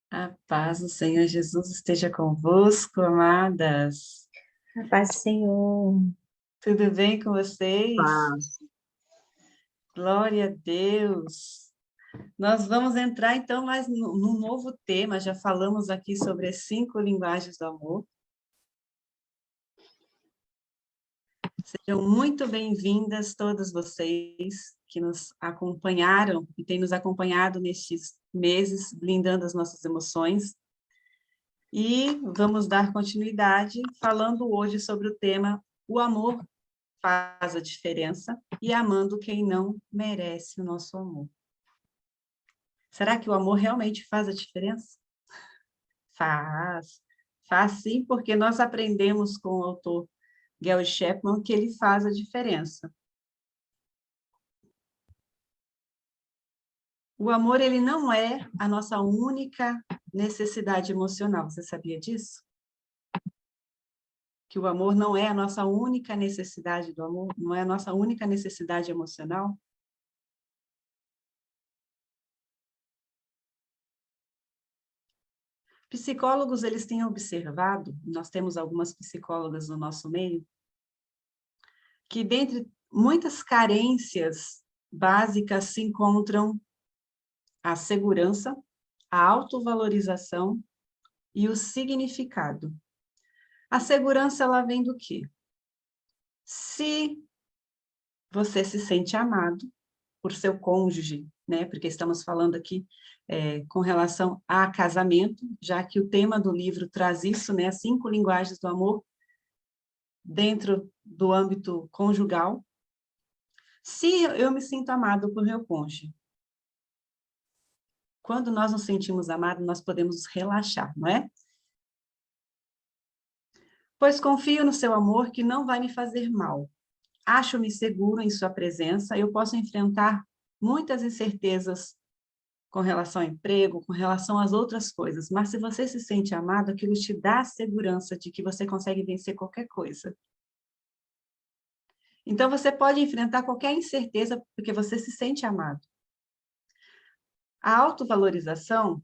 A paz do Senhor Jesus esteja convosco, amadas. A paz do Senhor. Tudo bem com vocês? Paz. Glória a Deus. Nós vamos entrar, então, mais num novo tema. Já falamos aqui sobre as 5 linguagens do amor. Sejam muito bem-vindas todas vocês que nos acompanharam e têm nos acompanhado nestes meses, blindando as nossas emoções. E vamos dar continuidade falando hoje sobre o tema O amor faz a diferença e amando quem não merece o nosso amor. Será que o amor realmente faz a diferença? Faz. Faz sim, porque nós aprendemos com o autor Gary Chapman que ele faz a diferença. O amor, ele não é a nossa única necessidade emocional. Você sabia disso? Que o amor não é a nossa única necessidade do amor, não é a nossa única necessidade emocional? Psicólogos, eles têm observado, nós temos algumas psicólogas no nosso meio, que dentre muitas carências básicas se encontram a segurança, a autovalorização e o significado. A segurança, ela vem do quê? Se você se sente amado por seu cônjuge, né? Porque estamos falando aqui com relação a casamento, já que o tema do livro traz isso, né? As 5 linguagens do amor dentro do âmbito conjugal. Se eu me sinto amado por meu cônjuge, quando nós nos sentimos amados, nós podemos relaxar, não é? Pois confio no seu amor que não vai me fazer mal. Acho-me seguro em sua presença, eu posso enfrentar muitas incertezas com relação ao emprego, com relação às outras coisas, mas se você se sente amado, aquilo te dá a segurança de que você consegue vencer qualquer coisa. Então, você pode enfrentar qualquer incerteza porque você se sente amado. A autovalorização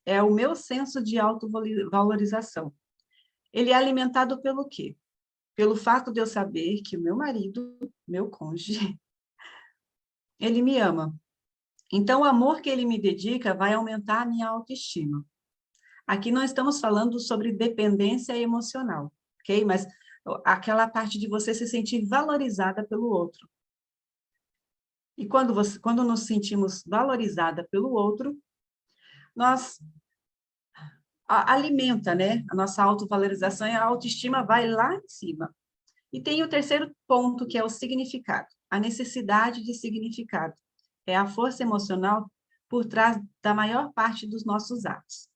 é o meu senso de autovalorização. Ele é alimentado pelo quê? Pelo fato de eu saber que o meu marido, meu cônjuge, ele me ama. Então, o amor que ele me dedica vai aumentar a minha autoestima. Aqui não estamos falando sobre dependência emocional, ok? Mas aquela parte de você se sentir valorizada pelo outro. E quando nos sentimos valorizada pelo outro, nós alimenta, né? A nossa autovalorização e a autoestima vai lá em cima. E tem o terceiro ponto, que é o significado, a necessidade de significado. É a força emocional por trás da maior parte dos nossos atos.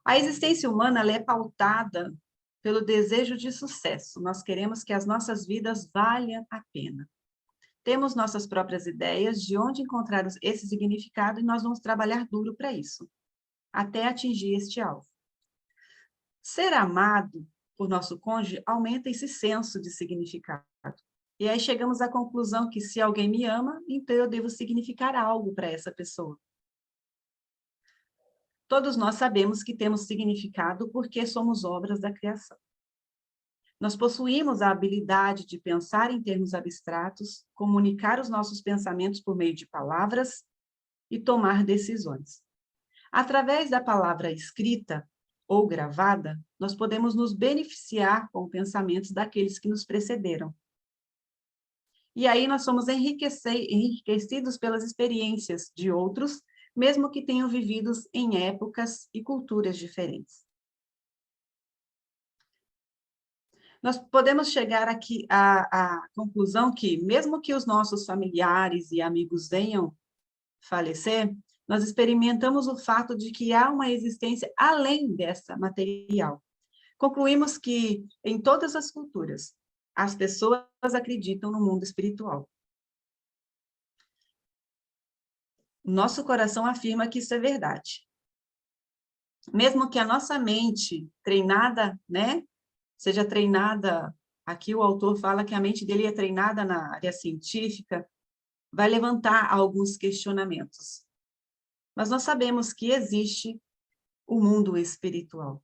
A existência humana ela é pautada pelo desejo de sucesso. Nós queremos que as nossas vidas valham a pena. Temos nossas próprias ideias de onde encontrar esse significado e nós vamos trabalhar duro para isso, até atingir este alvo. Ser amado por nosso cônjuge aumenta esse senso de significado. E aí chegamos à conclusão que se alguém me ama, então eu devo significar algo para essa pessoa. Todos nós sabemos que temos significado porque somos obras da criação. Nós possuímos a habilidade de pensar em termos abstratos, comunicar os nossos pensamentos por meio de palavras e tomar decisões. Através da palavra escrita ou gravada, nós podemos nos beneficiar com pensamentos daqueles que nos precederam. E aí nós somos enriquecidos pelas experiências de outros, mesmo que tenham vivido em épocas e culturas diferentes. Nós podemos chegar aqui à conclusão que, mesmo que os nossos familiares e amigos venham falecer, nós experimentamos o fato de que há uma existência além dessa material. Concluímos que, em todas as culturas, as pessoas acreditam no mundo espiritual. Nosso coração afirma que isso é verdade. Mesmo que a nossa mente treinada, né, seja treinada, aqui o autor fala que a mente dele é treinada na área científica, vai levantar alguns questionamentos. Mas nós sabemos que existe o mundo espiritual.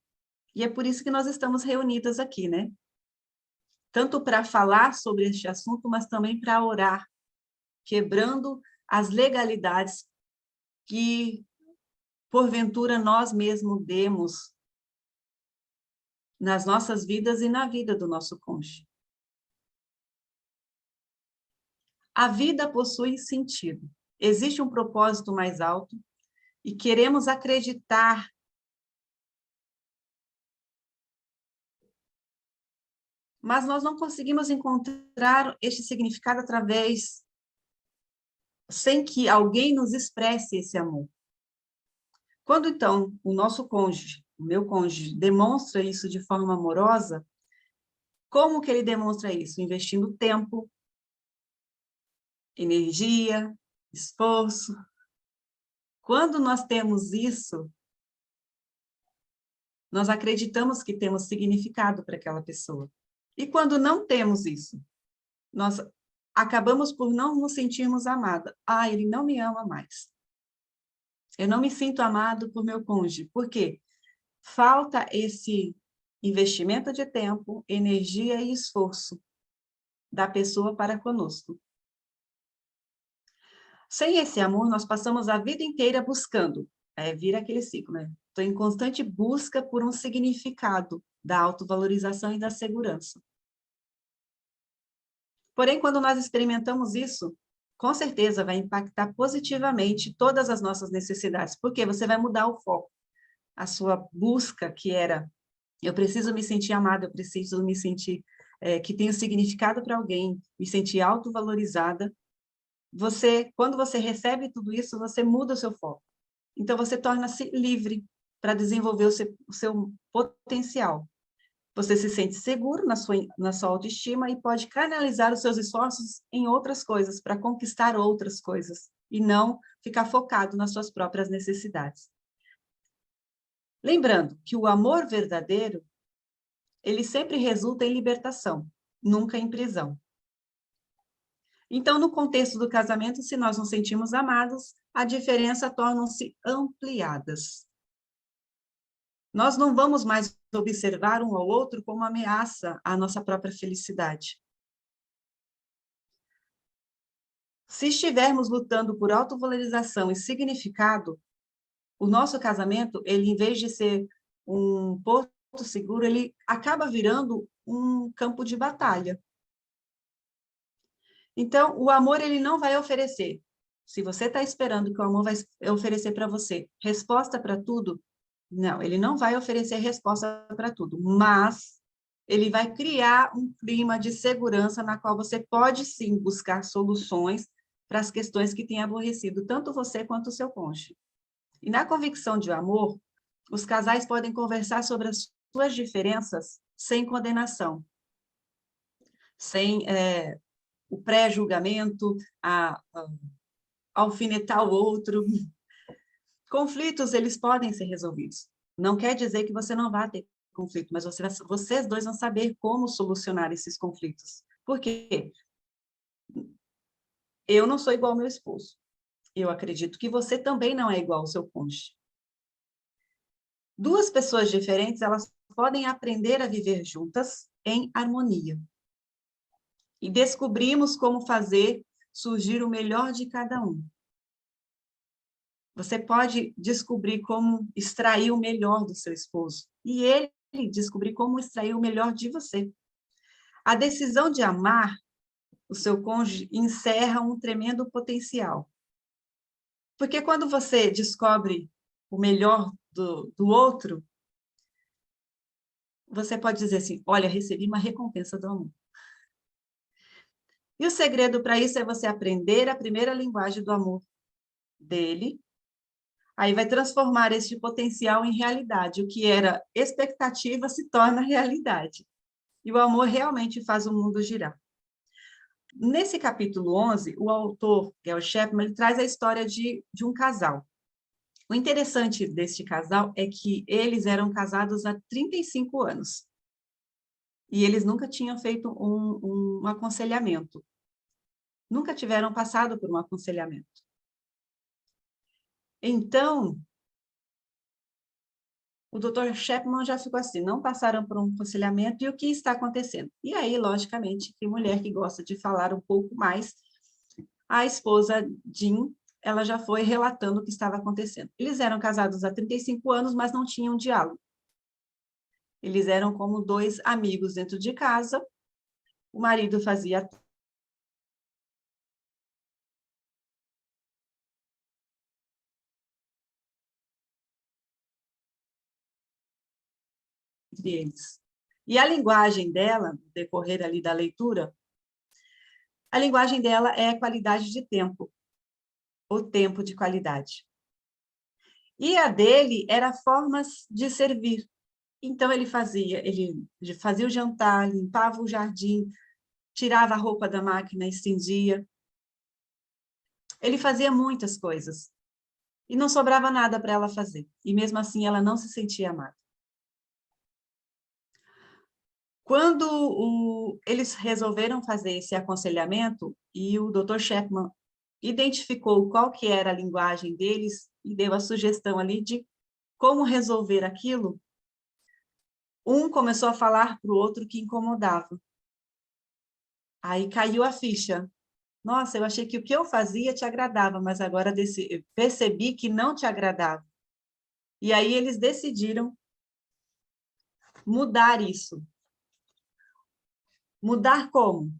E é por isso que nós estamos reunidas aqui, né? Tanto para falar sobre este assunto, mas também para orar, quebrando as legalidades que, porventura, nós mesmos demos nas nossas vidas e na vida do nosso cônjuge. A vida possui sentido. Existe um propósito mais alto e queremos acreditar mas nós não conseguimos encontrar este significado sem que alguém nos expresse esse amor. Quando, então, o nosso cônjuge, o meu cônjuge, demonstra isso de forma amorosa, como que ele demonstra isso? Investindo tempo, energia, esforço. Quando nós temos isso, nós acreditamos que temos significado para aquela pessoa. E quando não temos isso, nós acabamos por não nos sentirmos amados. Ah, ele não me ama mais. Eu não me sinto amado por meu cônjuge. Por quê? Falta esse investimento de tempo, energia e esforço da pessoa para conosco. Sem esse amor, nós passamos a vida inteira buscando. Vira aquele ciclo, né? Estou em constante busca por um significado da autovalorização e da segurança. Porém, quando nós experimentamos isso, com certeza vai impactar positivamente todas as nossas necessidades, porque você vai mudar o foco. A sua busca, que era, eu preciso me sentir amada, eu preciso me sentir que tenho significado para alguém, me sentir autovalorizada, quando você recebe tudo isso, você muda o seu foco. Então, você torna-se livre para desenvolver o seu potencial. Você se sente seguro na sua autoestima e pode canalizar os seus esforços em outras coisas, para conquistar outras coisas, e não ficar focado nas suas próprias necessidades. Lembrando que o amor verdadeiro, ele sempre resulta em libertação, nunca em prisão. Então, no contexto do casamento, se nós nos sentimos amados, a diferença tornam-se ampliadas. Nós não vamos mais observar um ao outro como ameaça à nossa própria felicidade. Se estivermos lutando por autovalorização e significado, o nosso casamento, ele, em vez de ser um porto seguro, ele acaba virando um campo de batalha. Então, o amor, ele não vai oferecer. Se você está esperando que o amor vai oferecer para você resposta para tudo, não, ele não vai oferecer resposta para tudo, mas ele vai criar um clima de segurança na qual você pode, sim, buscar soluções para as questões que têm aborrecido tanto você quanto o seu cônjuge. E na convicção de amor, os casais podem conversar sobre as suas diferenças sem condenação, sem o pré-julgamento, alfinetar o outro. Conflitos, eles podem ser resolvidos. Não quer dizer que você não vai ter conflito, mas vocês dois vão saber como solucionar esses conflitos. Por quê? Eu não sou igual ao meu esposo. Eu acredito que você também não é igual ao seu cônjuge. Duas pessoas diferentes, elas podem aprender a viver juntas em harmonia. E descobrimos como fazer surgir o melhor de cada um. Você pode descobrir como extrair o melhor do seu esposo. E ele descobrir como extrair o melhor de você. A decisão de amar o seu cônjuge encerra um tremendo potencial. Porque quando você descobre o melhor do outro, você pode dizer assim, olha, recebi uma recompensa do amor. E o segredo para isso é você aprender a primeira linguagem do amor dele. Aí vai transformar este potencial em realidade. O que era expectativa se torna realidade. E o amor realmente faz o mundo girar. Nesse capítulo 11, o autor, Gary Chapman, ele traz a história de um casal. O interessante deste casal é que eles eram casados há 35 anos. E eles nunca tinham feito um aconselhamento. Nunca tiveram passado por um aconselhamento. Então, o Dr. Chapman já ficou assim, não passaram por um aconselhamento, e o que está acontecendo? E aí, logicamente, que mulher que gosta de falar um pouco mais, a esposa Jean, ela já foi relatando o que estava acontecendo. Eles eram casados há 35 anos, mas não tinham diálogo. Eles eram como dois amigos dentro de casa, o marido fazia entre eles. E a linguagem dela, no decorrer ali da leitura, a linguagem dela é qualidade de tempo, o tempo de qualidade. E a dele era formas de servir. Então, ele fazia o jantar, limpava o jardim, tirava a roupa da máquina, estendia. Ele fazia muitas coisas. E não sobrava nada para ela fazer. E mesmo assim, ela não se sentia amada. Quando eles resolveram fazer esse aconselhamento, e o Dr. Chapman identificou qual que era a linguagem deles, e deu a sugestão ali de como resolver aquilo, um começou a falar para o outro que incomodava. Aí caiu a ficha. Nossa, eu achei que o que eu fazia te agradava, mas agora percebi que não te agradava. E aí eles decidiram mudar isso. Mudar como?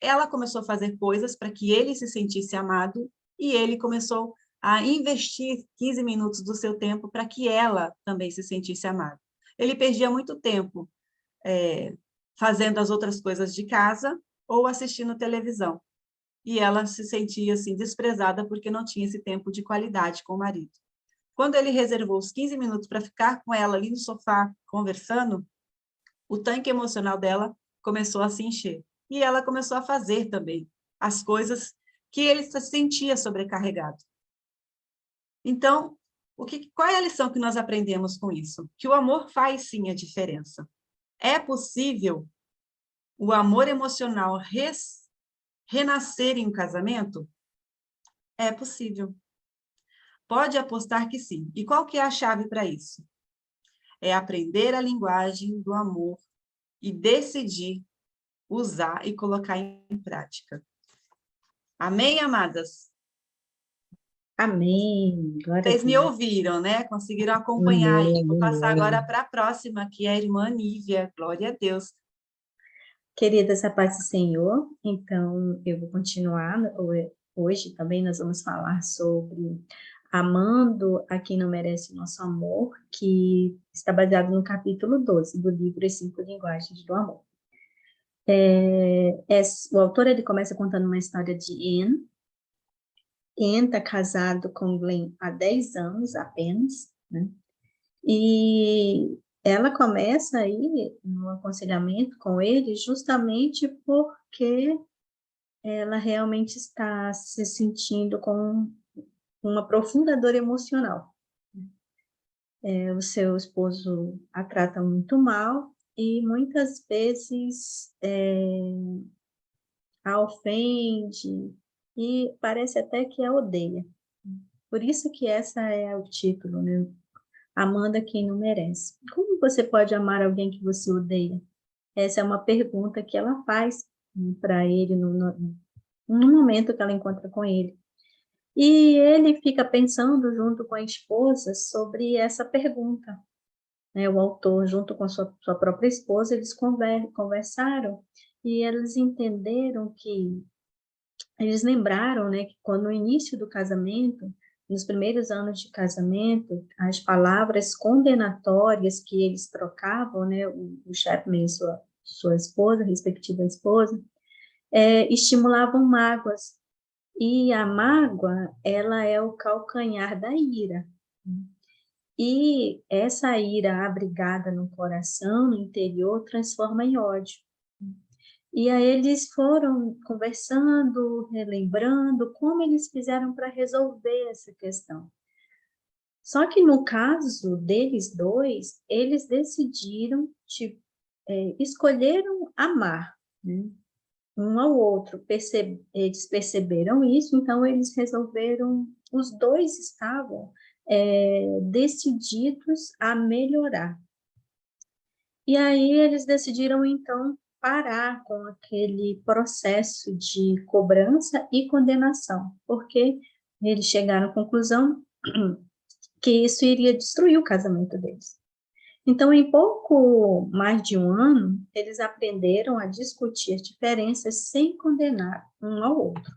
Ela começou a fazer coisas para que ele se sentisse amado e ele começou a investir 15 minutos do seu tempo para que ela também se sentisse amada. Ele perdia muito tempo fazendo as outras coisas de casa ou assistindo televisão. E ela se sentia assim desprezada porque não tinha esse tempo de qualidade com o marido. Quando ele reservou os 15 minutos para ficar com ela ali no sofá conversando, o tanque emocional dela começou a se encher. E ela começou a fazer também as coisas que ele se sentia sobrecarregado. Então, qual é a lição que nós aprendemos com isso? Que o amor faz sim a diferença. É possível o amor emocional renascer em um casamento? É possível. Pode apostar que sim. E qual que é a chave para isso? É aprender a linguagem do amor e decidir usar e colocar em prática. Amém, amadas? Amém. Glória a Vocês me Deus. ouviram, né? Conseguiram acompanhar aí. Amém, Vou passar agora amém. para a próxima, que é a irmã Nívia. Glória a Deus. Queridas, a paz do Senhor. Então, eu vou continuar. Hoje também nós vamos falar sobre amando a quem não merece o nosso amor, que está baseado no capítulo 12 do livro As 5 Linguagens do Amor. O autor ele começa contando uma história de Anne. Anne está casado com Glenn há 10 anos apenas, né? E ela começa aí no aconselhamento com ele justamente porque ela realmente está se sentindo com uma profunda dor emocional. O seu esposo a trata muito mal e muitas vezes a ofende e parece até que a odeia. Por isso que essa é o título, né? Amando a quem não merece. Como você pode amar alguém que você odeia? Essa é uma pergunta que ela faz para ele no momento que ela encontra com ele. E ele fica pensando junto com a esposa sobre essa pergunta. Né? O autor, junto com sua própria esposa, eles conversaram e eles entenderam que, eles lembraram, né, que quando no início do casamento, nos primeiros anos de casamento, as palavras condenatórias que eles trocavam, né, o Chapman e sua esposa, respectiva esposa, estimulavam mágoas. E a mágoa, ela é o calcanhar da ira. E essa ira abrigada no coração, no interior, transforma em ódio. E aí eles foram conversando, relembrando como eles fizeram para resolver essa questão. Só que no caso deles dois, eles decidiram, escolheram amar, né? Um ao outro. Eles perceberam isso, então eles resolveram os dois estavam decididos a melhorar. E aí eles decidiram, então, parar com aquele processo de cobrança e condenação, porque eles chegaram à conclusão que isso iria destruir o casamento deles. Então, em pouco mais de um ano, eles aprenderam a discutir as diferenças sem condenar um ao outro.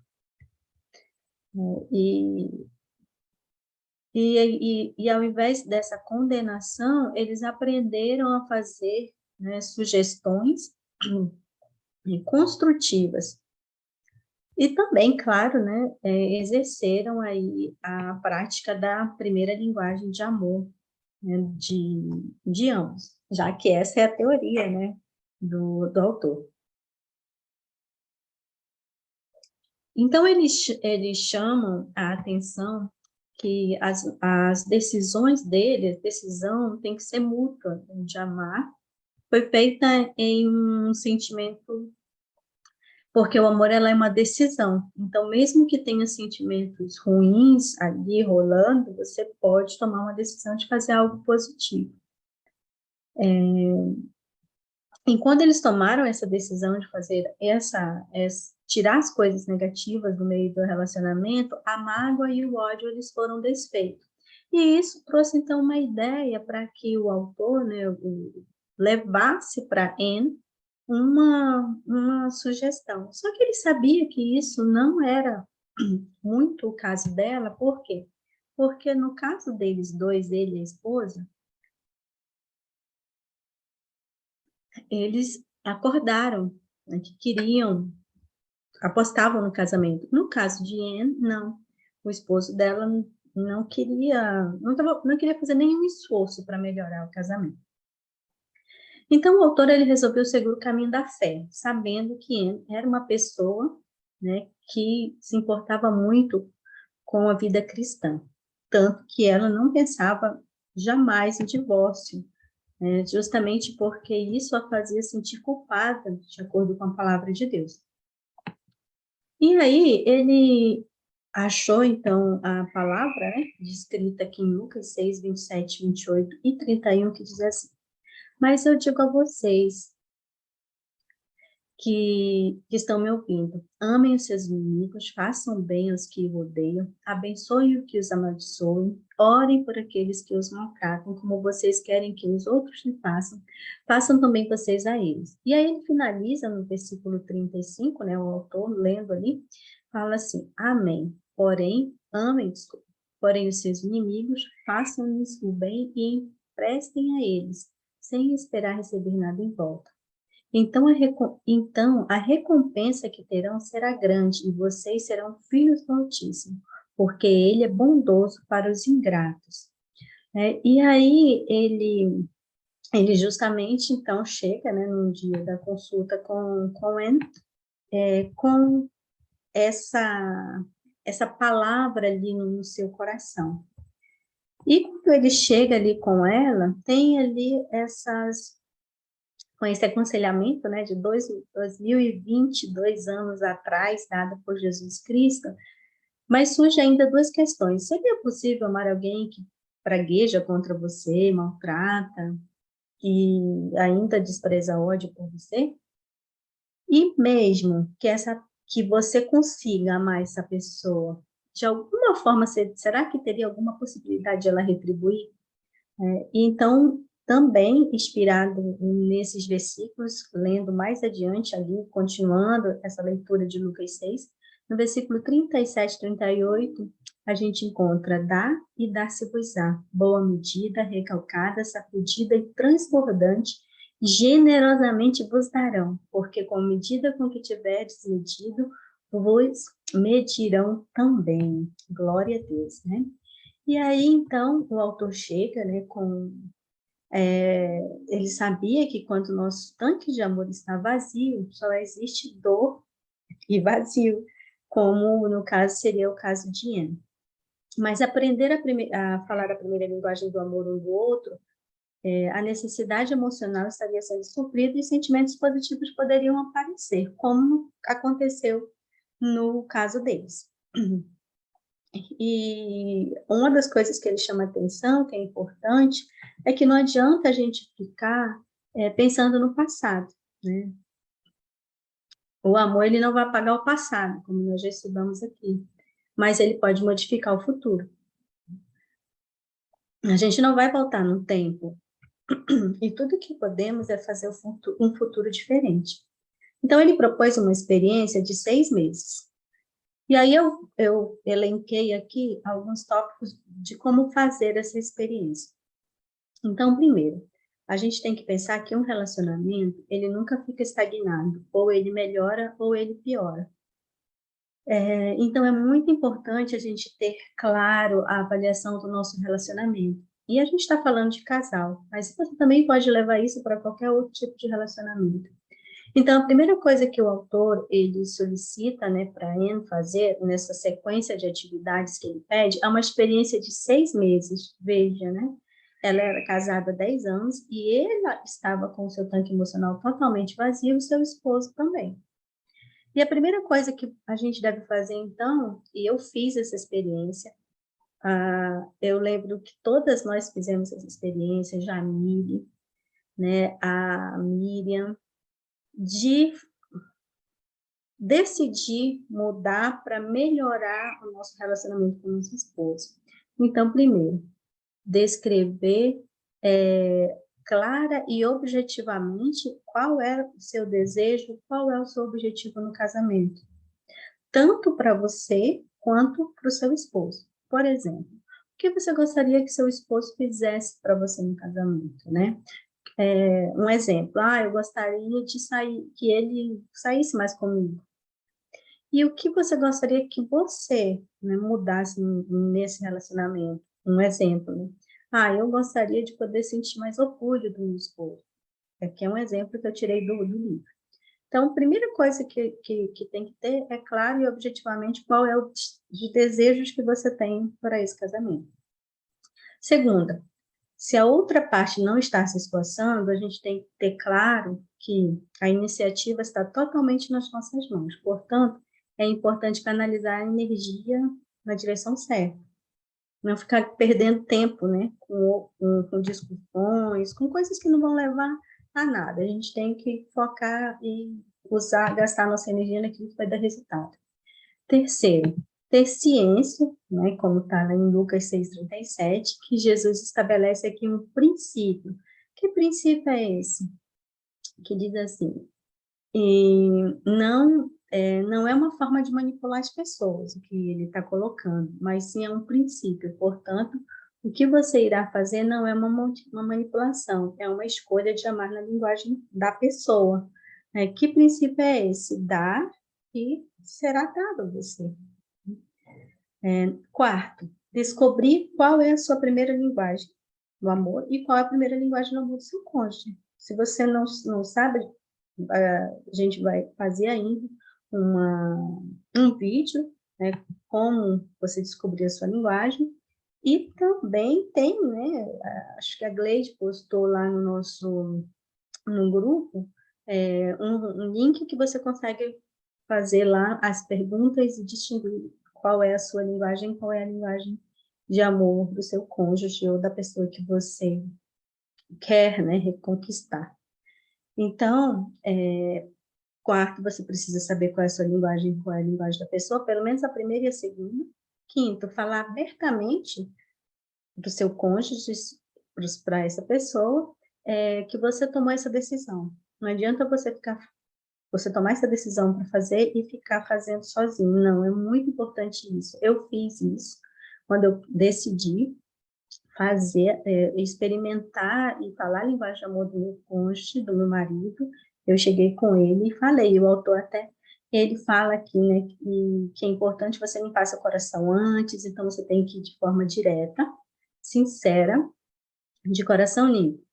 E ao invés dessa condenação, eles aprenderam a fazer, né, sugestões construtivas. E também, claro, né, exerceram aí a prática da primeira linguagem de amor, né, de ambos, já que essa é a teoria, né, do autor. Então, eles chamam a atenção que as decisões dele, a decisão tem que ser mútua, de amar, foi feita em um sentimento, porque o amor ela é uma decisão. Então, mesmo que tenha sentimentos ruins ali rolando, você pode tomar uma decisão de fazer algo positivo. E quando eles tomaram essa decisão de fazer tirar as coisas negativas do meio do relacionamento, a mágoa e o ódio eles foram desfeitos. E isso trouxe então uma ideia para que o autor, né, levasse para Anne uma sugestão. Só que ele sabia que isso não era muito o caso dela, por quê? Porque no caso deles dois, ele e a esposa, eles acordaram, né, que queriam, apostavam no casamento. No caso de Anne, não. O esposo dela não queria, não queria fazer nenhum esforço para melhorar o casamento. Então, o autor ele resolveu seguir o caminho da fé, sabendo que Anne era uma pessoa, né, que se importava muito com a vida cristã, tanto que ela não pensava jamais em divórcio, justamente porque isso a fazia sentir culpada, de acordo com a palavra de Deus. E aí, ele achou, então, a palavra, né, descrita aqui em Lucas 6, 27, 28 e 31, que diz assim: mas eu digo a vocês que estão me ouvindo, amem os seus inimigos, façam bem aos que o odeiam, abençoem o que os amaldiçoem, orem por aqueles que os maltratam, como vocês querem que os outros lhe façam, façam também vocês a eles. E aí ele finaliza no versículo 35, né, o autor, lendo ali, fala assim: amém, porém os seus inimigos, façam-lhes o bem e emprestem a eles, sem esperar receber nada em volta. Então a recompensa que terão será grande, e vocês serão filhos do Altíssimo, porque ele é bondoso para os ingratos. E aí ele justamente, então, chega, né, no dia da consulta com Anne, com essa palavra ali no seu coração. E quando ele chega ali com ela, tem ali com esse aconselhamento, né, de 2022 anos atrás, dado por Jesus Cristo, mas surge ainda duas questões. Seria possível amar alguém que pragueja contra você, maltrata, e ainda despreza ódio por você? E mesmo que você consiga amar essa pessoa, de alguma forma, será que teria alguma possibilidade de ela retribuir? Então, também inspirado nesses versículos, lendo mais adiante ali, continuando essa leitura de Lucas 6, no versículo 37 e 38, a gente encontra: dá e dar-se-vos-á, boa medida, recalcada, sacudida e transbordante, generosamente vos darão, porque com a medida com que tiverdes medido, vos medirão também. Glória a Deus, né? E aí, então, o autor chega, né, ele sabia que quando o nosso tanque de amor está vazio, só existe dor e vazio, como no caso seria o caso de Anne. Mas aprender a falar a primeira linguagem do amor um do outro, a necessidade emocional estaria sendo suprida e sentimentos positivos poderiam aparecer, como aconteceu no caso deles. E uma das coisas que ele chama atenção, que é importante, é que não adianta a gente ficar pensando no passado, né? O amor, ele não vai apagar o passado, como nós já estudamos aqui, mas ele pode modificar o futuro. A gente não vai voltar no tempo, e tudo que podemos é fazer um futuro diferente. Então, ele propôs uma experiência de 6 meses. E aí eu elenquei aqui alguns tópicos de como fazer essa experiência. Então, primeiro, a gente tem que pensar que um relacionamento, ele nunca fica estagnado, ou ele melhora ou ele piora. Então, é muito importante a gente ter claro a avaliação do nosso relacionamento. E a gente está falando de casal, mas você também pode levar isso para qualquer outro tipo de relacionamento. Então, a primeira coisa que o autor ele solicita, né, para a Anne fazer nessa sequência de atividades que ele pede é uma experiência de 6 meses. Veja, né? Ela era casada há 10 anos e ela estava com o seu tanque emocional totalmente vazio e seu esposo também. E a primeira coisa que a gente deve fazer, então, e eu fiz essa experiência, eu lembro que todas nós fizemos essa experiência, Jamile, né, a Miriam, de decidir mudar para melhorar o nosso relacionamento com o nosso esposo. Então, primeiro, descrever clara e objetivamente qual é o seu desejo, qual é o seu objetivo no casamento, tanto para você quanto para o seu esposo. Por exemplo, o que você gostaria que seu esposo fizesse para você no casamento, né? Um exemplo, eu gostaria de que ele saísse mais comigo. E o que você gostaria que você, né, mudasse nesse relacionamento? Um exemplo, né? Eu gostaria de poder sentir mais orgulho do meu esposo. Aqui é um exemplo que eu tirei do livro. Então, a primeira coisa que tem que ter é claro e objetivamente qual é os desejos que você tem para esse casamento. Segunda, se a outra parte não está se esforçando, a gente tem que ter claro que a iniciativa está totalmente nas nossas mãos. Portanto, é importante canalizar a energia na direção certa. Não ficar perdendo tempo, né, com discussões, com coisas que não vão levar a nada. A gente tem que focar e gastar nossa energia naquilo que vai dar resultado. Terceiro, ter ciência, né, como está em Lucas 6,37, que Jesus estabelece aqui um princípio. Que princípio é esse? Que diz assim, não é uma forma de manipular as pessoas, o que ele está colocando, mas sim é um princípio. Portanto, o que você irá fazer não é uma manipulação, é uma escolha de amar na linguagem da pessoa. Que princípio é esse? Dar e será dado a você. Quarto, descobrir qual é a sua primeira linguagem do amor e qual é a primeira linguagem do amor do seu cônjuge. Se você não sabe, a gente vai fazer ainda um vídeo, né, como você descobrir a sua linguagem, e também tem, né, acho que a Gleide postou lá no grupo, um link que você consegue fazer lá as perguntas e distinguir qual é a sua linguagem, qual é a linguagem de amor do seu cônjuge ou da pessoa que você quer, né, reconquistar. Então, quarto, você precisa saber qual é a sua linguagem, qual é a linguagem da pessoa, pelo menos a primeira e a segunda. Quinto, falar abertamente do seu cônjuge para essa pessoa que você tomou essa decisão. Não adianta você tomar essa decisão para fazer e ficar fazendo sozinho. Não, é muito importante isso. Eu fiz isso quando eu decidi fazer, experimentar e falar a linguagem de amor do meu cônjuge, do meu marido. Eu cheguei com ele e falei, o autor até, ele fala aqui, né, que é importante você limpar seu coração antes, então você tem que ir de forma direta, sincera, de coração limpo.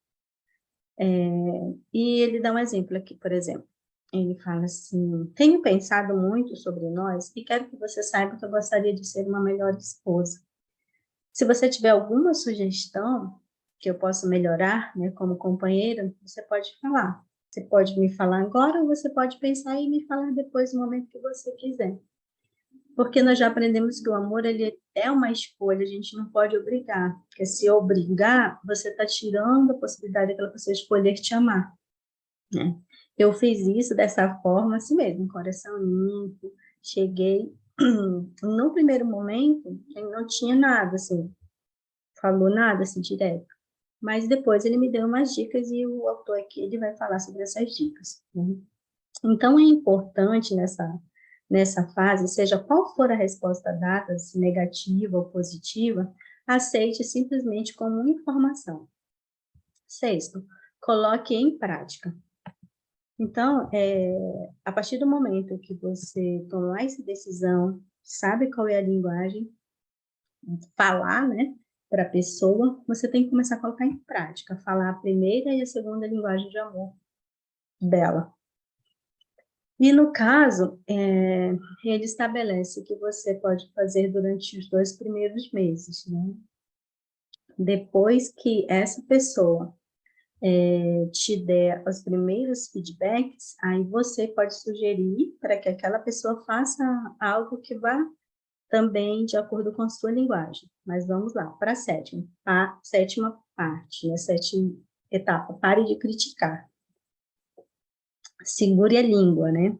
E ele dá um exemplo aqui, por exemplo. Ele fala assim, tenho pensado muito sobre nós e quero que você saiba que eu gostaria de ser uma melhor esposa. Se você tiver alguma sugestão que eu possa melhorar, né, como companheira, você pode falar. Você pode me falar agora ou você pode pensar e me falar depois no momento que você quiser. Porque nós já aprendemos que o amor ele é uma escolha, a gente não pode obrigar. Porque se obrigar, você está tirando a possibilidade daquela pessoa escolher te amar, né? Eu fiz isso dessa forma, assim mesmo, coração limpo. Cheguei, no primeiro momento, ele não tinha nada, assim, falou nada, assim, direto. Mas depois ele me deu umas dicas e o autor aqui, ele vai falar sobre essas dicas, né? Então, é importante nessa fase, seja qual for a resposta dada, se negativa ou positiva, aceite simplesmente como uma informação. Sexto, coloque em prática. Então, a partir do momento que você tomar essa decisão, sabe qual é a linguagem, falar, né, para a pessoa, você tem que começar a colocar em prática, falar a primeira e a segunda linguagem de amor dela. E no caso, ele estabelece que você pode fazer durante os 2 primeiros meses, né? Depois que essa pessoa te der os primeiros feedbacks, aí você pode sugerir para que aquela pessoa faça algo que vá também de acordo com a sua linguagem. Mas vamos lá, para a sétima parte, a sétima etapa, pare de criticar. Segure a língua, né?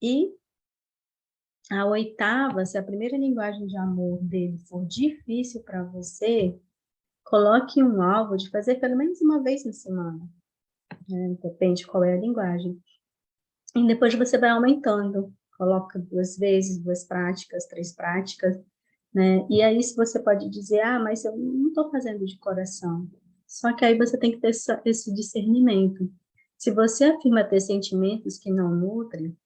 E a oitava, se a primeira linguagem de amor dele for difícil para você, coloque um alvo de fazer pelo menos uma vez na semana, né? Depende qual é a linguagem. E depois você vai aumentando, coloca 2 vezes, 2 práticas, 3 práticas, né? E aí se você pode dizer, mas eu não estou fazendo de coração. Só que aí você tem que ter esse discernimento. Se você afirma ter sentimentos que não nutrem,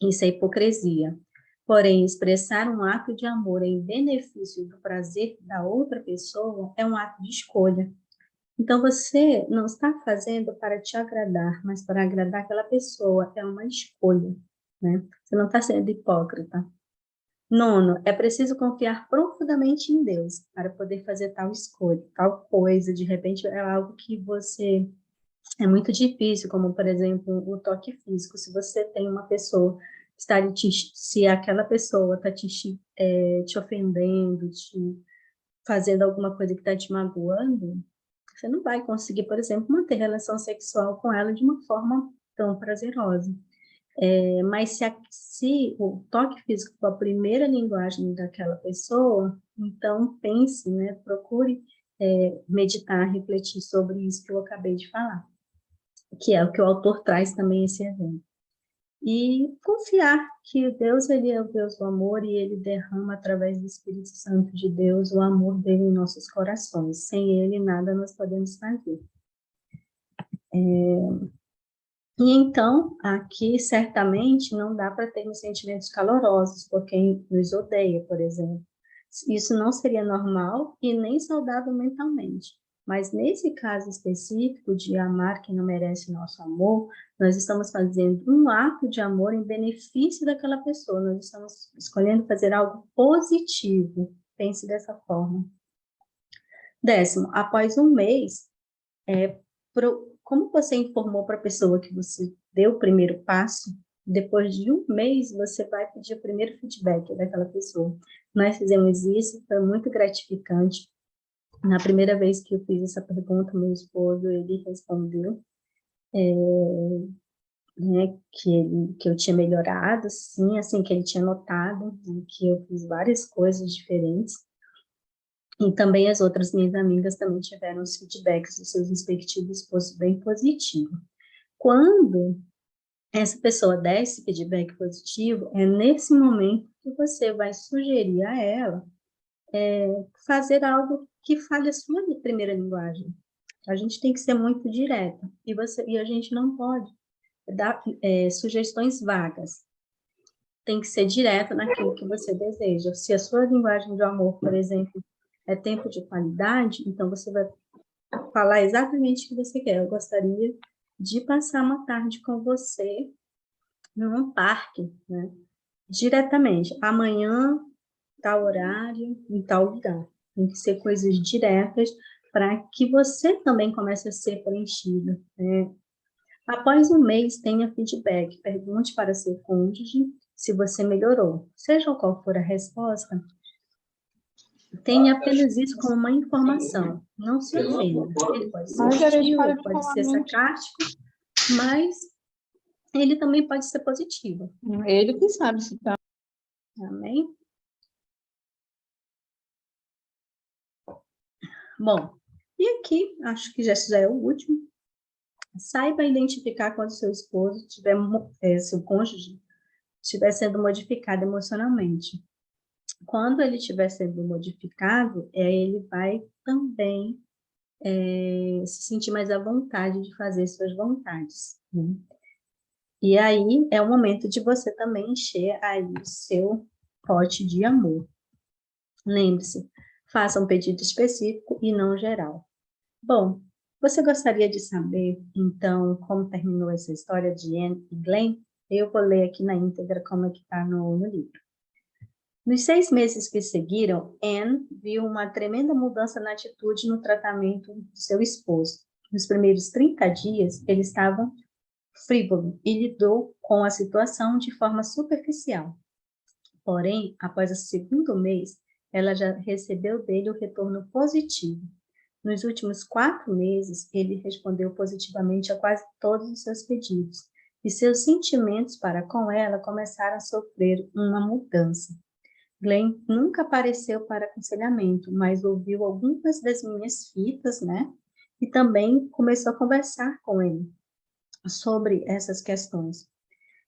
isso é hipocrisia. Porém, expressar um ato de amor em benefício do prazer da outra pessoa é um ato de escolha. Então, você não está fazendo para te agradar, mas para agradar aquela pessoa. É uma escolha, né? Você não está sendo hipócrita. Nono, é preciso confiar profundamente em Deus para poder fazer tal escolha, tal coisa. De repente, é algo que você... É muito difícil, como, por exemplo, o toque físico. Se você tem uma pessoa se aquela pessoa está te ofendendo, te fazendo alguma coisa que está te magoando, você não vai conseguir, por exemplo, manter relação sexual com ela de uma forma tão prazerosa. Mas se o toque físico for a primeira linguagem daquela pessoa, então pense, né, procure meditar, refletir sobre isso que eu acabei de falar, que é o que o autor traz também esse evento. E confiar que Deus, ele é o Deus do amor e ele derrama através do Espírito Santo de Deus o amor dele em nossos corações. Sem ele, nada nós podemos fazer. E então, aqui, certamente, não dá para termos sentimentos calorosos por quem nos odeia, por exemplo. Isso não seria normal e nem saudável mentalmente. Mas nesse caso específico de amar quem não merece nosso amor, nós estamos fazendo um ato de amor em benefício daquela pessoa. Nós estamos escolhendo fazer algo positivo. Pense dessa forma. 10º, após um mês, como você informou para a pessoa que você deu o primeiro passo, depois de um mês, você vai pedir o primeiro feedback daquela pessoa. Nós fizemos isso, foi muito gratificante. Na primeira vez que eu fiz essa pergunta, meu esposo, ele respondeu que eu tinha melhorado, sim, assim, que ele tinha notado, né, que eu fiz várias coisas diferentes. E também as outras minhas amigas também tiveram os feedbacks dos seus respectivos esposos bem positivos. Quando essa pessoa der esse feedback positivo, é nesse momento que você vai sugerir a ela fazer algo que fale a sua primeira linguagem. A gente tem que ser muito direta e a gente não pode dar sugestões vagas. Tem que ser direta naquilo que você deseja. Se a sua linguagem de amor, por exemplo, é tempo de qualidade, então você vai falar exatamente o que você quer. Eu gostaria de passar uma tarde com você num parque, né? Diretamente. Amanhã, tal horário, em tal lugar. Tem que ser coisas diretas para que você também comece a ser preenchido, né? Após um mês, tenha feedback. Pergunte para seu cônjuge se você melhorou. Seja qual for a resposta, tenha apenas isso como uma informação. Não se ofenda. Ele pode ser hostil, ele pode ser sarcástico, mas ele também pode ser positivo. Ele que sabe se tá. Amém? Bom, e aqui, acho que já é o último. Saiba identificar quando seu esposo seu cônjuge estiver sendo modificado emocionalmente. Quando ele estiver sendo modificado, ele vai também se sentir mais à vontade de fazer suas vontades. Né? E aí é o momento de você também encher aí o seu pote de amor. Lembre-se, faça um pedido específico e não geral. Bom, você gostaria de saber, então, como terminou essa história de Anne e Glenn? Eu vou ler aqui na íntegra como é que está no livro. Nos 6 meses que seguiram, Anne viu uma tremenda mudança na atitude no tratamento do seu esposo. Nos primeiros 30 dias, ele estava frívolo e lidou com a situação de forma superficial. Porém, após o segundo mês, ela já recebeu dele o retorno positivo. Nos últimos 4 meses, ele respondeu positivamente a quase todos os seus pedidos, e seus sentimentos para com ela começaram a sofrer uma mudança. Glenn nunca apareceu para aconselhamento, mas ouviu algumas das minhas fitas, né? E também começou a conversar com ele sobre essas questões.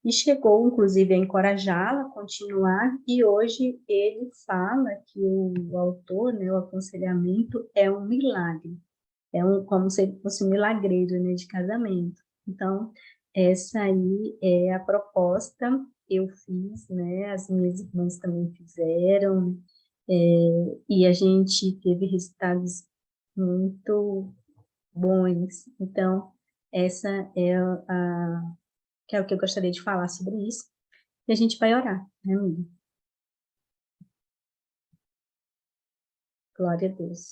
E chegou, inclusive, a encorajá-la a continuar, e hoje ele fala que o autor, né, o aconselhamento é um milagre, como se ele fosse um milagreiro, né, de casamento. Então, essa aí é a proposta, eu fiz, né, as minhas irmãs também fizeram, e a gente teve resultados muito bons. Então, essa que é o que eu gostaria de falar sobre isso. E a gente vai orar, né, amiga? Glória a Deus.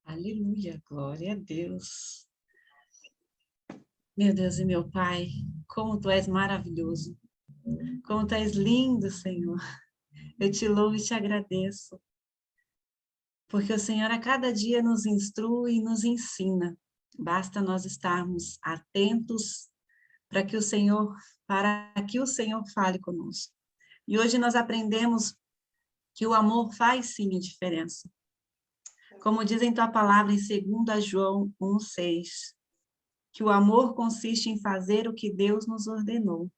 Aleluia, glória a Deus. Meu Deus e meu Pai, como Tu és maravilhoso, como Tu és lindo, Senhor. Eu te louvo e te agradeço, porque o Senhor a cada dia nos instrui e nos ensina. Basta nós estarmos atentos para que o Senhor fale conosco. E hoje nós aprendemos que o amor faz sim a diferença. Como diz em tua palavra em 2 João 1,6, que o amor consiste em fazer o que Deus nos ordenou.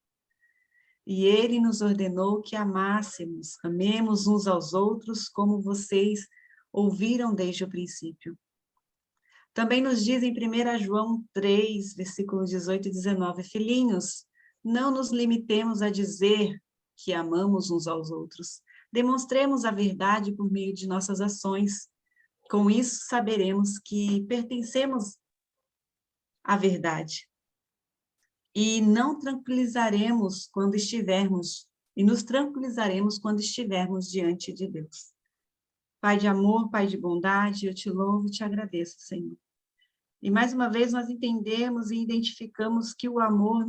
E Ele nos ordenou que amemos uns aos outros como vocês ouviram desde o princípio. Também nos diz em 1 João 3, versículos 18 e 19, filhinhos, não nos limitemos a dizer que amamos uns aos outros. Demonstremos a verdade por meio de nossas ações. Com isso, saberemos que pertencemos à verdade. E nos tranquilizaremos quando estivermos diante de Deus. Pai de amor, Pai de bondade, eu te louvo e te agradeço, Senhor. E mais uma vez nós entendemos e identificamos que o amor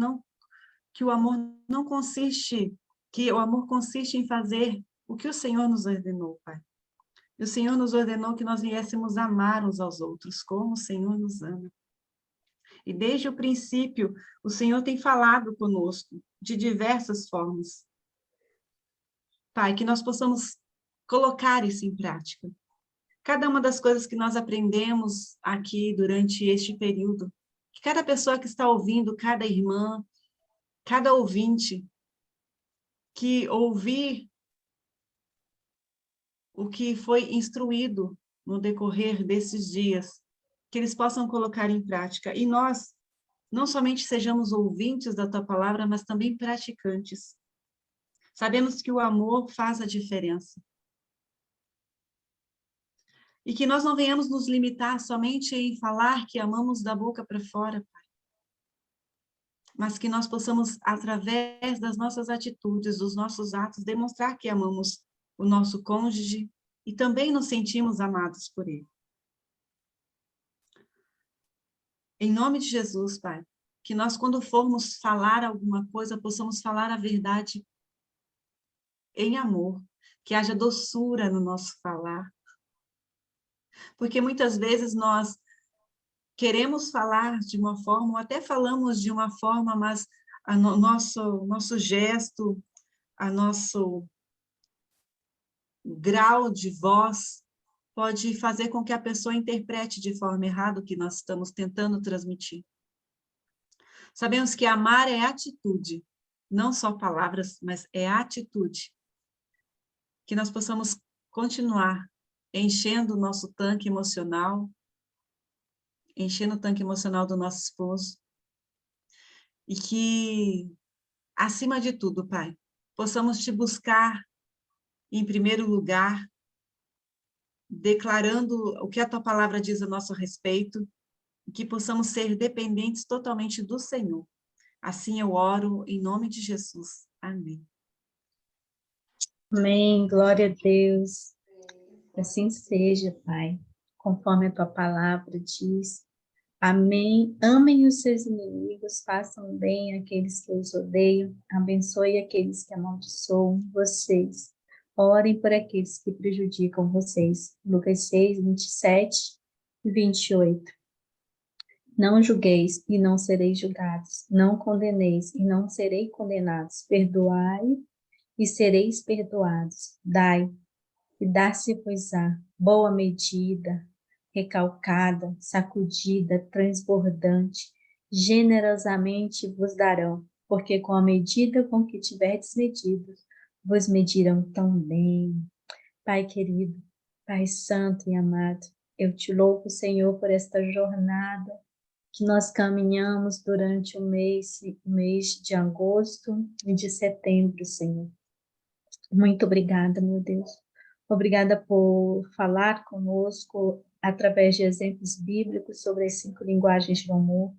não consiste, que o amor consiste em fazer o que o Senhor nos ordenou, Pai. E o Senhor nos ordenou que nós viéssemos amar uns aos outros, como o Senhor nos ama. E desde o princípio, o Senhor tem falado conosco de diversas formas. Pai, que nós possamos colocar isso em prática. Cada uma das coisas que nós aprendemos aqui durante este período, que cada pessoa que está ouvindo, cada irmã, cada ouvinte, que ouvir o que foi instruído no decorrer desses dias, que eles possam colocar em prática. E nós, não somente sejamos ouvintes da tua palavra, mas também praticantes. Sabemos que o amor faz a diferença. E que nós não venhamos nos limitar somente em falar que amamos da boca para fora, Pai. Mas que nós possamos, através das nossas atitudes, dos nossos atos, demonstrar que amamos o nosso cônjuge e também nos sentimos amados por ele. Em nome de Jesus, Pai, que nós, quando formos falar alguma coisa, possamos falar a verdade em amor, que haja doçura no nosso falar. Porque muitas vezes nós queremos falar de uma forma, ou até falamos de uma forma, mas nosso gesto, a nosso grau de voz pode fazer com que a pessoa interprete de forma errada o que nós estamos tentando transmitir. Sabemos que amar é atitude, não só palavras, mas é atitude. Que nós possamos continuar enchendo o nosso tanque emocional, enchendo o tanque emocional do nosso esposo, e que, acima de tudo, Pai, possamos te buscar em primeiro lugar, declarando o que a tua palavra diz a nosso respeito, e que possamos ser dependentes totalmente do Senhor. Assim eu oro em nome de Jesus. Amém. Amém, glória a Deus. Assim seja, Pai, conforme a tua palavra diz. Amém. Amem os seus inimigos, façam bem àqueles que os odeiam, abençoe aqueles que amaldiçoam vocês. Orem por aqueles que prejudicam vocês. Lucas 6, 27 e 28. Não julgueis e não sereis julgados. Não condeneis e não sereis condenados. Perdoai e sereis perdoados. Dai e dar-se-vos-á boa medida, recalcada, sacudida, transbordante, generosamente vos darão, porque com a medida com que tiverdes medido, vos medirão também. Pai querido, Pai santo e amado, eu te louvo, Senhor, por esta jornada que nós caminhamos durante o mês de agosto e de setembro, Senhor. Muito obrigada, meu Deus. Obrigada por falar conosco através de exemplos bíblicos sobre as 5 linguagens do amor.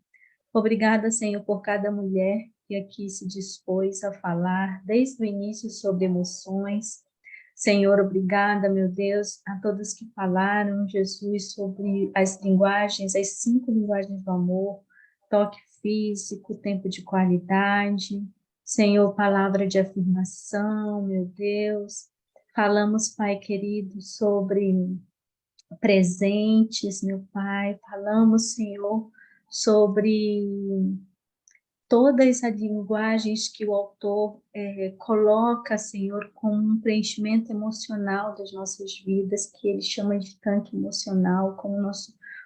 Obrigada, Senhor, por cada mulher que aqui se dispôs a falar desde o início sobre emoções. Senhor, obrigada, meu Deus, a todos que falaram, Jesus, sobre as linguagens, as 5 linguagens do amor, toque físico, tempo de qualidade, Senhor, palavra de afirmação, meu Deus. Falamos, Pai querido, sobre presentes, meu Pai. Falamos, Senhor, sobre todas as linguagens que o autor coloca, Senhor, como um preenchimento emocional das nossas vidas, que ele chama de tanque emocional,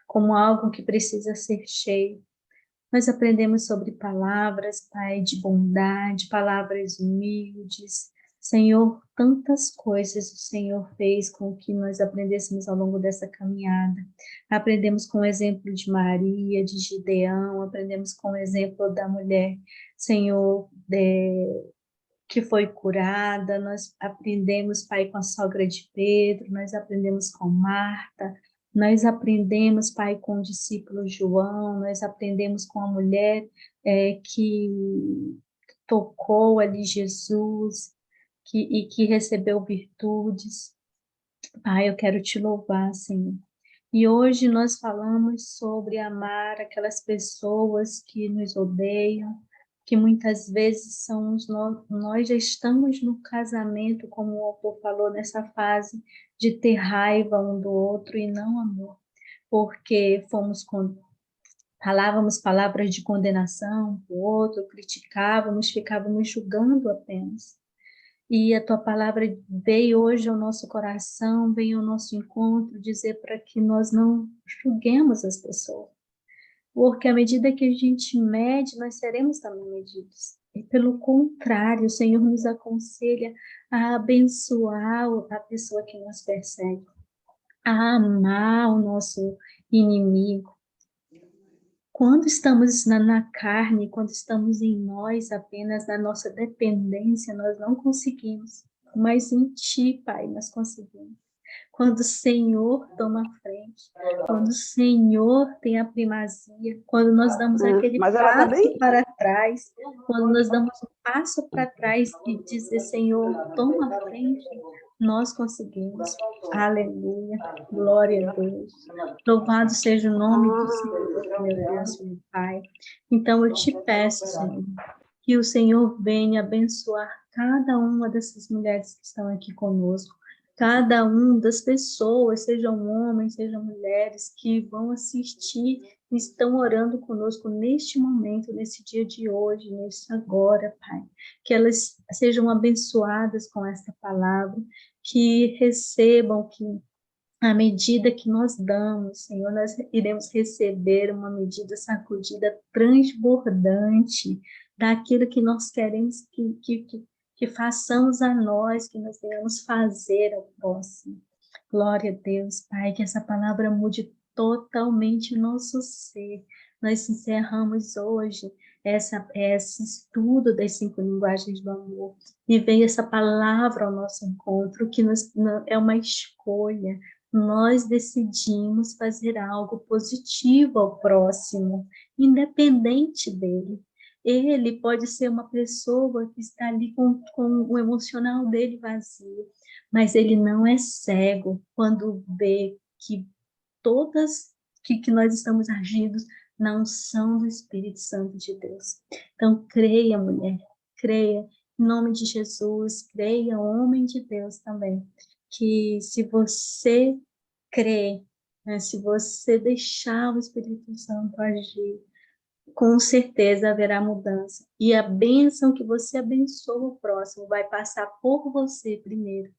como algo que precisa ser cheio. Nós aprendemos sobre palavras, Pai, de bondade, palavras humildes. Senhor, tantas coisas o Senhor fez com que nós aprendêssemos ao longo dessa caminhada. Aprendemos com o exemplo de Maria, de Gideão, aprendemos com o exemplo da mulher, Senhor, que foi curada. Nós aprendemos, Pai, com a sogra de Pedro, nós aprendemos com Marta, nós aprendemos, Pai, com o discípulo João, nós aprendemos com a mulher que tocou ali Jesus e que recebeu virtudes. Pai, eu quero te louvar, Senhor. E hoje nós falamos sobre amar aquelas pessoas que nos odeiam, que muitas vezes nós já estamos no casamento, como o autor falou, nessa fase de ter raiva um do outro e não amor, porque falávamos palavras de condenação para o outro, criticávamos, ficávamos julgando apenas. E a tua palavra veio hoje ao nosso coração, veio ao nosso encontro, dizer para que nós não julguemos as pessoas. Porque à medida que a gente mede, nós seremos também medidos. E pelo contrário, o Senhor nos aconselha a abençoar a pessoa que nos persegue, a amar o nosso inimigo. Quando estamos na carne, quando estamos em nós, apenas na nossa dependência, nós não conseguimos. Mas em Ti, Pai, nós conseguimos. Quando o Senhor toma a frente, quando o Senhor tem a primazia, quando nós damos aquele passo para trás, quando nós damos um passo para trás e dizer, Senhor, toma a frente, nós conseguimos. Aleluia, glória a Deus. Louvado seja o nome do Senhor, meu Deus, meu Pai. Então eu te peço, Senhor, que o Senhor venha abençoar cada uma dessas mulheres que estão aqui conosco, cada uma das pessoas, sejam homens, sejam mulheres, que vão assistir e estão orando conosco neste momento, nesse dia de hoje, nesse agora, Pai. Que elas sejam abençoadas com esta palavra, que recebam, que à medida que nós damos, Senhor, nós iremos receber uma medida sacudida transbordante daquilo que nós queremos que façamos a nós, que nós venhamos fazer ao próximo. Glória a Deus, Pai, que essa palavra mude totalmente o nosso ser. Nós encerramos hoje esse estudo das 5 linguagens do amor, e veio essa palavra ao nosso encontro, que é uma escolha. Nós decidimos fazer algo positivo ao próximo, independente dele. Ele pode ser uma pessoa que está ali com o emocional dele vazio, mas ele não é cego quando vê que todas que nós estamos agindo na unção do Espírito Santo de Deus. Então, creia, mulher, creia, em nome de Jesus, creia, homem de Deus também, que se você crer, né, se você deixar o Espírito Santo agir, com certeza haverá mudança. E a bênção que você abençoa o próximo vai passar por você primeiro.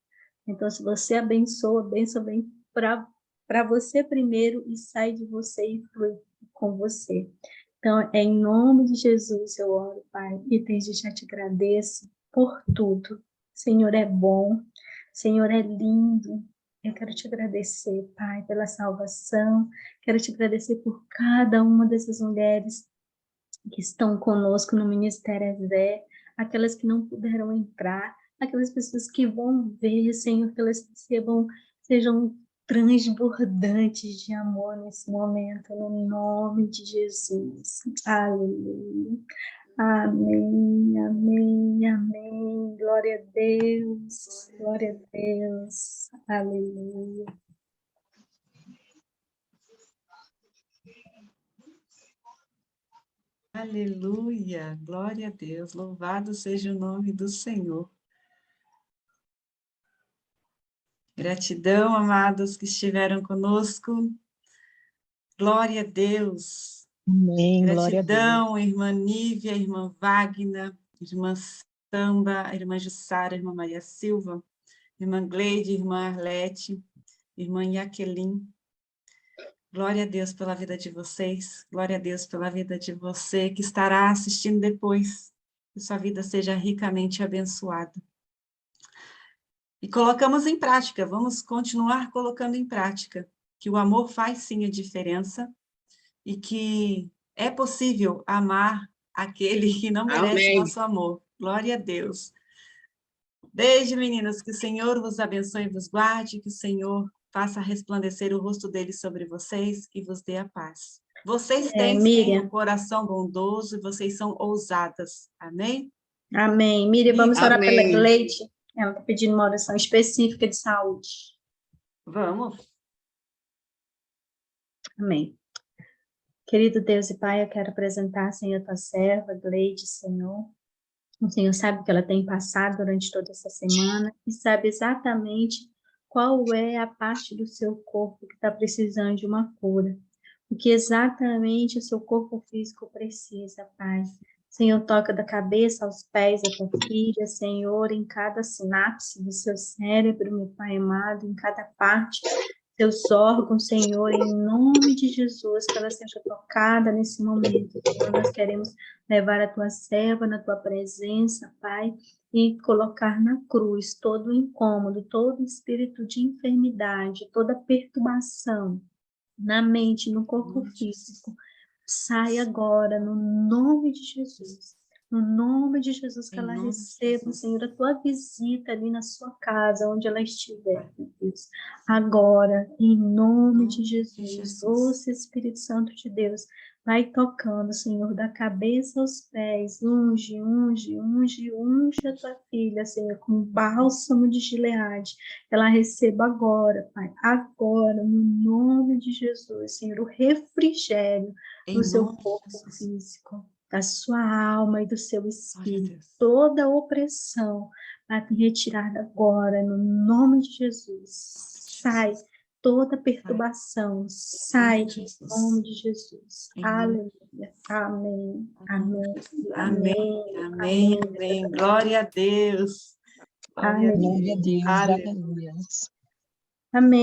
Então, se você abençoa, a bênção vem para você primeiro e sai de você e flui com você. Então, é em nome de Jesus eu oro, Pai, e desde já te agradeço por tudo. Senhor é bom, Senhor é lindo. Eu quero te agradecer, Pai, pela salvação. Quero te agradecer por cada uma dessas mulheres que estão conosco no Ministério Zé, aquelas que não puderam entrar, aquelas pessoas que vão ver, Senhor, que elas sejam transbordantes de amor nesse momento, no nome de Jesus. Aleluia. Amém, amém, amém. Glória a Deus, glória a Deus. Aleluia. Aleluia, glória a Deus, louvado seja o nome do Senhor. Gratidão, amados que estiveram conosco. Glória a Deus. Amém, glória a Deus. Gratidão, irmã Nívia, irmã Wagner, irmã Samba, irmã Jussara, irmã Maria Silva, irmã Gleide, irmã Arlete, irmã Jaqueline. Glória a Deus pela vida de vocês, glória a Deus pela vida de você que estará assistindo depois. Que sua vida seja ricamente abençoada. E colocamos em prática, vamos continuar colocando em prática, que o amor faz sim a diferença e que é possível amar aquele que não merece Amém. nosso amor. Glória a Deus. Beijo, meninas, que o Senhor vos abençoe e vos guarde, que o Senhor faça resplandecer o rosto dele sobre vocês e vos dê a paz. Vocês têm, sim, um coração bondoso e vocês são ousadas. Amém? Amém. Miriam, vamos orar pela Amém. Gleide. Ela está pedindo uma oração específica de saúde. Vamos. Amém. Querido Deus e Pai, eu quero apresentar, Senhor, tua serva, Gleide, Senhor. O Senhor sabe o que ela tem passado durante toda essa semana e sabe exatamente qual é a parte do seu corpo que está precisando de uma cura. O que exatamente o seu corpo físico precisa, Pai. Senhor, toca da cabeça aos pés da tua filha, Senhor, em cada sinapse do seu cérebro, meu Pai amado, em cada parte seus órgãos, Senhor, em nome de Jesus, que ela seja tocada nesse momento, Senhor. Nós queremos levar a tua serva na tua presença, Pai, e colocar na cruz todo o incômodo, todo espírito de enfermidade, toda perturbação na mente, no corpo físico. Sai agora, no nome de Jesus. No nome de Jesus, que ela receba, Senhor, a tua visita ali na sua casa, onde ela estiver, meu Deus. Agora, em nome de Jesus, doce Espírito Santo de Deus, vai tocando, Senhor, da cabeça aos pés, unge a tua filha, Senhor, com bálsamo de Gileade. Ela receba agora, Pai, agora, no nome de Jesus, Senhor, o refrigério no seu corpo físico. da sua alma e do seu Glória a espírito. Deus. Toda opressão vai retirada agora, no nome de Jesus. Sai toda perturbação, sai Em nome de em Jesus. nome de Jesus. Em nome Aleluia. Amém. Amém. Amém, amém, amém. Glória a Deus. Glória a Deus. Amém. Glória a Deus, Aleluia. aleluia. Amém.